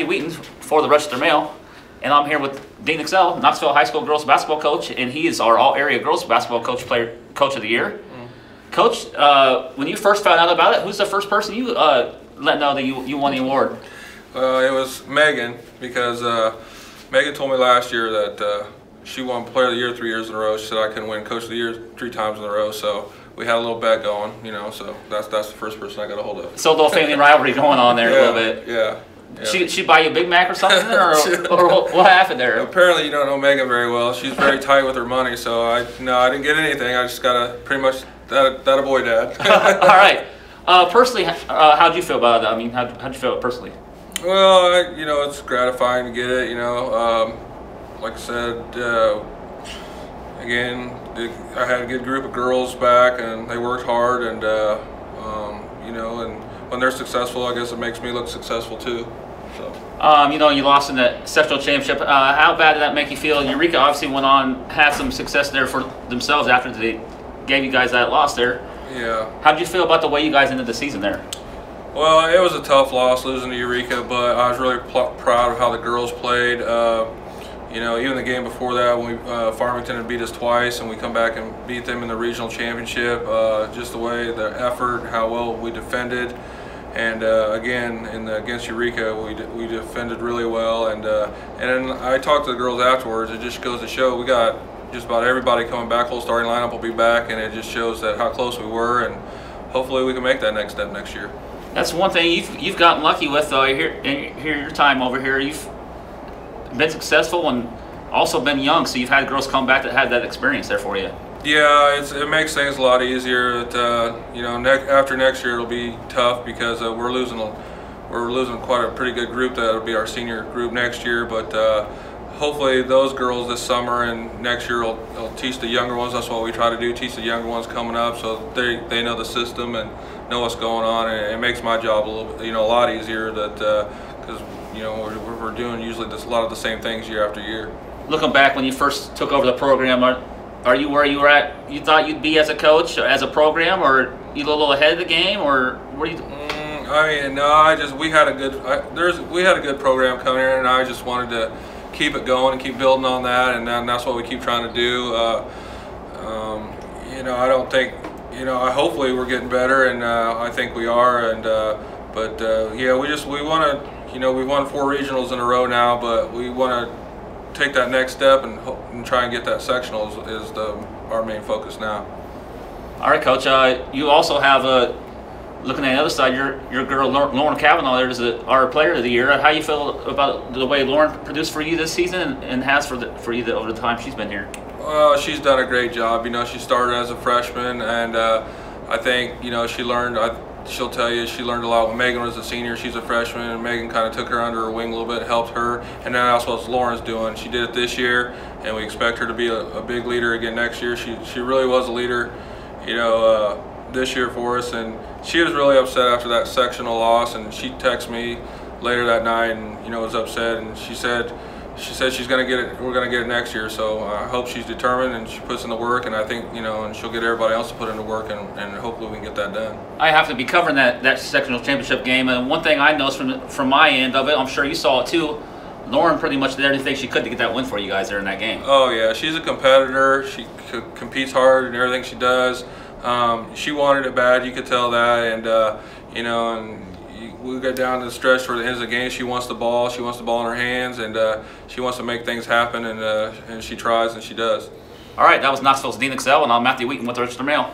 Wheaton for the Register Mail, and I'm here with Dean Axcell, Knoxville High School girls basketball coach, and he is our all-area girls basketball coach of the year. Coach, when you first found out about it, who's the first person you let know that you won the award? It was Megan, because Megan told me last year that she won Player of the Year 3 years in a row. She said I couldn't win Coach of the Year 3 times in a row, so we had a little bet going, you know. So that's the first person I got a hold of. So a little family rivalry going on there a little bit. Yeah. She buy you a Big Mac or something, or what happened there? Apparently you don't know Megan very well. She's very tight with her money, so I didn't get anything. I just got a pretty much that a boy dad. All right. Personally, how'd you feel about it? I mean, how'd you feel personally? Well, you know, it's gratifying to get it. You know, like I said, again, I had a good group of girls back, and they worked hard, and you know, and when they're successful, I guess it makes me look successful too. So. You know, you lost in the sectional championship. How bad did that make you feel? Eureka obviously went on, had some success there for themselves after they gave you guys that loss there. Yeah. How did you feel about the way you guys ended the season there? Well, it was a tough loss losing to Eureka, but I was really proud of how the girls played. You know, even the game before that, when Farmington had beat us twice, and we come back and beat them in the regional championship. Just the way, the effort, how well we defended, and again, against Eureka, we defended really well. And then I talked to the girls afterwards. It just goes to show we got just about everybody coming back. Whole starting lineup will be back, and it just shows that how close we were, and hopefully we can make that next step next year. That's one thing you've gotten lucky with in your time over here. You've been successful and also been young, so you've had girls come back that had that experience there for you. Yeah, it makes things a lot easier. You know, after next year it'll be tough because we're losing quite a pretty good group. That'll be our senior group next year, but hopefully those girls this summer and next year will teach the younger ones. That's what we try to do, teach the younger ones coming up, so they know the system and know what's going on, and it makes my job a lot easier, that because you know we're doing usually a lot of the same things year after year. Looking back when you first took over the program, are you where you were at? You thought you'd be as a coach, as a program, or you a little ahead of the game, or what do you? I mean, no, we had a good program coming in, and I just wanted to keep it going and keep building on that, and that's what we keep trying to do. You know, I don't think, you know, hopefully we're getting better, and I think we are, and but yeah, we want to, you know, we won 4 regionals in a row now, but we want to take that next step and try and get that sectional is our main focus now. All right, Coach. You also have looking at the other side, your girl Lauren Cavanaugh there is our Player of the Year. How you feel about the way Lauren produced for you this season and has for you over the time she's been here? Well, she's done a great job. You know, she started as a freshman, and I think, you know, she learned. She'll tell you she learned a lot. When Megan was a senior, she's a freshman, and Megan kind of took her under her wing a little bit, helped her, and now that's what Lauren's doing. She did it this year, and we expect her to be a big leader again next year. She really was a leader, you know, this year for us, and she was really upset after that sectional loss, and she texted me later that night and, you know, was upset, and she said she's gonna get it. We're gonna get it next year, so I hope she's determined and she puts in the work, and I think, you know, and she'll get everybody else to put in the work, and hopefully we can get that done. I have to be covering that sectional championship game, and one thing I noticed from my end of it, I'm sure you saw it too, Lauren pretty much did everything she could to get that win for you guys there in that game. Oh yeah, she's a competitor. She competes hard in everything she does. She wanted it bad, you could tell that, and you know, and we got down to the stretch toward the end of the game. She wants the ball in her hands, and she wants to make things happen, and she tries and she does. All right, that was Knoxville's Dean Axcell, and I'm Matthew Wheaton with the Register Mail.